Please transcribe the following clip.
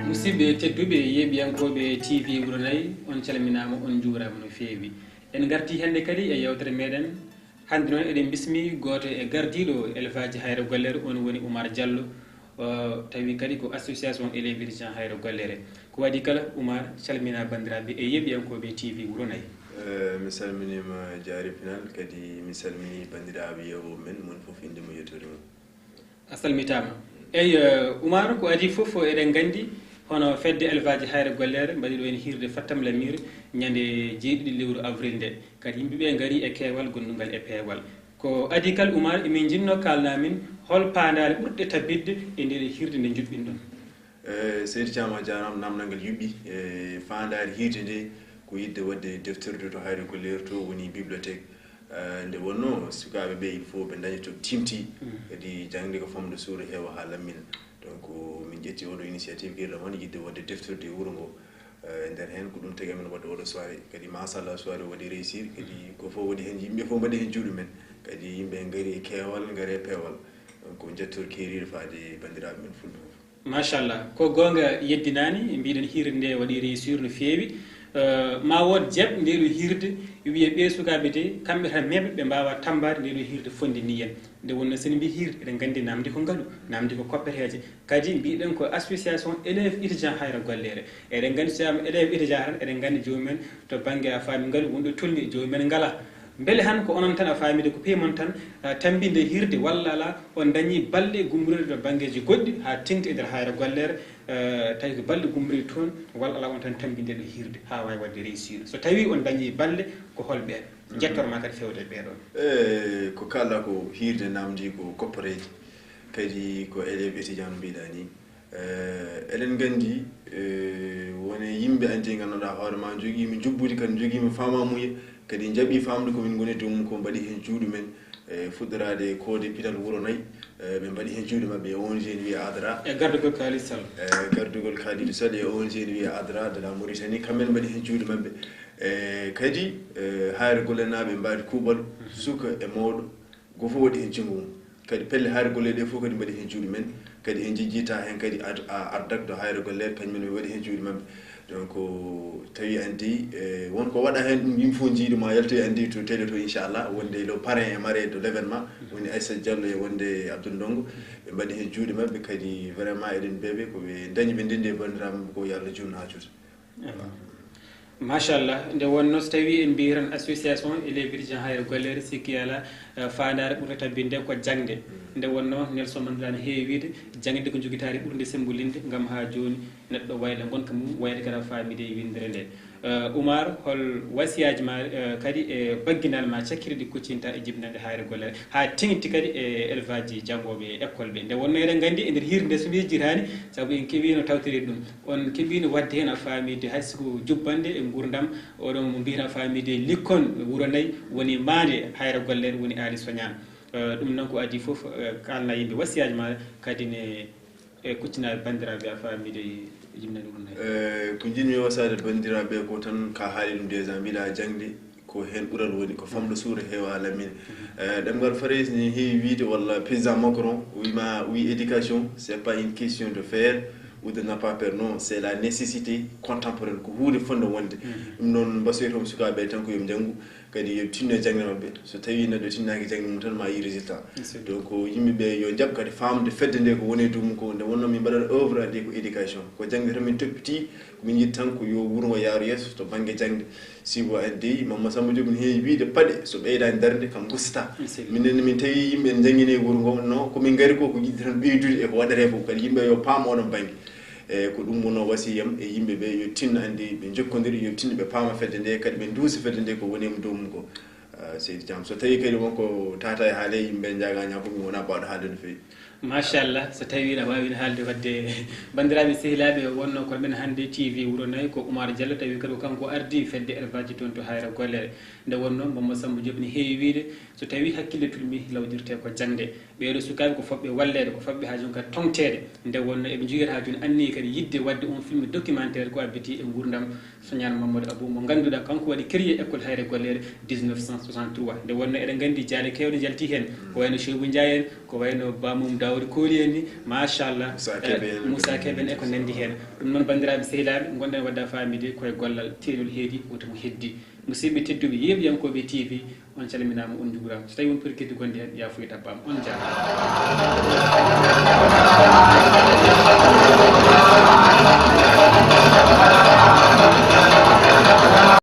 musidɓe tedduɓe yeeɓiyankoɓe TV Wuro Nayi on calminama on juurama no feewi en garti hande kadi e yewtere meɗen hande noon eɗen bismi goto e gardiɗo élevage Hayre Gollere on woni Oumar Diallo tawi kadi ko association élève dirigeant Hayre Gollere ko waɗi kala Oumar calmina bandiraɓe e yeeɓiyankoɓe TV Wuro Nayi. mi salminima Diary Pinal kadi mi salmini bandiraɓe yeewo men mon foof indema yettode mum. A salmitama eyi Oumar ko adi foof eɗen gandi hono fedde élevage Hayre Gollere mbaɗi ɗo en hirde Fattam Lamire ñande jeeɗiɗi lewru avril nde kadi yimɓeɓe gaari e keewal gondugal e peewal ko adi kal Oumar emin jinno kalnamin hol pandare ɓurɗe tabbidde e nder hirde nde juɗɓin ɗon. Seydi Thiam a jarama namdal ngal yuɓɓi e fandare hirde nde ko yidde wadde deftere to Hayre Gollere to woni bibliothèque nde wonno sukaɓe ɓe il faut ɓe daña to timti kadi jangde ko famde suura heewa ha lammina donc min ƴetti oɗo initiative guirɗam on yidde wadde deftere de wuuro ngo e nder hen ko ɗum tagi amen wadde oɗo soirée kadi machallah soirée waɗi réussir kadi ko fof waɗi hen yimɓe fof mbaɗi hen juuɗe men kadi yimɓe gaari e keewal gaari e peewal donc jettor keeride faade bandiraɓe men fulɓe fof machallah ko gonga yeddinani mbiɗen hirde nde waɗi réussir no feewi ma wod jeeb nde ɗo hirde wiye ɓe sukaɓe te kamɓe tan meɓe ɓe mbawa tambade nde ɗo hirde fonde ni en nde wonno sen mbi hirde eɗen gandi namdi ko ngaalu namdi ko koppeteje kadi mbiɗen ko association élève étudiant Hayre Gollere eɗen gandi soyama élève étudiant tan eɗen gandi jomumen to banggue a faami ngaalu wonɗo tolni jomumen ngala beele han ko onon tan a faamide ko pemon tan tambinde hirde walla ala on dañi balle gummoride to banggueji goɗɗi ha tengti e nder Hayre Gollere tawi ko balle gummoride toon walla ala on tan tambinde ɗo hirde ha wawi wadde réussir so tawi on dañi balle ko holɓen jettorma kadi fewde ɓeɗon. Ko kalɗa ko hirde namdi ko koppareji kadi ko élève étudiant no mbiɗa ni eɗen gandi wone yimɓe andi ganduɗa hoorema joguimi jubbude kadi joguimi famamuye kadi jaaɓi famde komin goni dow mum ko mbaɗi hen juuɗe men fuɗɗorade koode pital Wuro Nayi ɓe mbaɗi hen juuɗe mabɓe e ONG ne wiye ADRA e gardugol Kalidou Sall gardugol Kalidou Sall e ONG ne wiye ADRA de la Mauritanie kamɓen mbaɗi hen juuɗe mabɓe kadi Hayre Gollere naɓe mbaɗi kuuɓal suka e mawɗo go fof waɗi hen junggo mum kadi pelle Hayre Gollere ɗe fof kadi mbaɗi hen juuɗe men kadi en jejjita hen kadi ardagdo Hayre Gollere kañumen ɓe waɗi hen juuɗe mabɓe donc tawi andi wonko waɗa hen ɗum yimɓe fof jiiɗuma yaltoyi andi to télé to inchallah wonde le parrain et marraine de l' événement woni Aissata Diallo e wonde Abdoul Ndongo ɓe mbaɗi hen juuɗe mabɓe kadi vraiment eɗen beeɓe koɓe dañi ɓe ndendi e bandiraɓe ko yo Allah junnu ha juuta machallah nde wonno so tawi en mbi tan association élève dirigeant Hayre Gollere sikki ala fandare ɓurta tabbinde ko jangde nde wonno Nelson Mandela ne heewi wiide jangde ko joguitari ɓurde sembolinde gam ha joni neɗɗo wayla gonka mum wayde kada famide e windere nde Oumar hol wasiyaji ma kadi e bagginal ma cakkiri ɗi koccinta e jibinande Hayre Gollere ha tengti kadi e élevage ji janggoɓe école ɓe nde wonno eɗen gandi e nder hirde nde so jejjitani saabu en keeɓino tawtiri ɗum on keeɓino wadde hen a famide haysiko jubbande e gurdam oɗon mo mbiyata famide likkon Wuro Nayi woni mande Hayre Gollere woni Ali Soñane ɗum noon ko adi foof kalna yimɓe wasiyaji ma kadi ne e kuccinaɓe bandiraɓe a famide jibinande Wuro Nayi. Ko jinmi wasade bandiraɓe ko tan ka haali ɗum déjà mbiɗa jangde ko hen ɓural woni ko famɗo suura heewa lammina ɗemgal Farais ne heewi wiide walla président Macron wima wi éducation c'est pas une question de faire ou de ne pas faire non c'est la nécessité contemporaine ko huude fonde wonde ɗum noon mbasoytomi sukaɓe tan ko yomi janggu kadi yo tinno jangde mabɓe so tawi neɗɗo tinnaki jangde mum tan ma yi résultat donc yimɓeɓe yo jaab kadi famde fedde nde ko woni dow mum ko nde wonno min mbaɗat œuvre ade ko éducation ko jangde tan min toppiti komin yiɗi tan ko yo wuuro ngo yaaru yesso to banggue jangde sibo addi Mamadou Samba Diop ne heewi wiide paɗe so ɓeydani darde kam gustata minen min tawi yimɓe en jangguine wuuro ngo non komin gaari ko yiɗi tan ɓeydude eko waɗate fof kadi yimɓe yo paam oɗon banggue ko ɗum wonno wasiyam e yimɓe ɓe yo tinno andi ɓe jokkodiri yo tinno ɓe paama fedde nde kadi ɓe duusa fedde nde ko woni dow mum ko Seydi Thiam so tawi kadi wonko tata e haale yimɓe jagaña ko ɗum wona bawɗo haalde no fewi machallah so tawi aɗa wawi haalde wadde bandiraɓe sehilaɓe wonno kono men hannde TV Wuro Nayi ko Oumar Diallo tawi kadi ko kanko ardi fedde élevage toon to Hayre Gollere nde wonno Mamadou Samba Diop ne heewi wiide so tawi hakkille tulmi lawdirte ko jangde ɓeeɗo sukaɓe ko fobɓe wallede ko fobɓe ha joni kadi tongtede nde wonno eɓe joguita ha joni anni kadi yidde wadde on film documentaire ko abbiti e gurdam Sognane Mamadou Abou mo ganduɗa kanko waɗi créé école hayre gollere 1963 nde wonno eɗen gandi jaale kewɗe jalti hen ko wayno Cheibou Ndiaye en ko wayno Bamum Daoud Koli en ni machallah Moussa Kebe en e ko nandi hen ɗum noon bandiraɓe sehilaɓe gonɗen wadda famide koye gollal teɗol heedi wotomo heddi musidɓe tedduɓe yeɓiyankoɓe TV on calminama on jurama so tawi won poti keddi gonde hen yafuya dabbama on jarama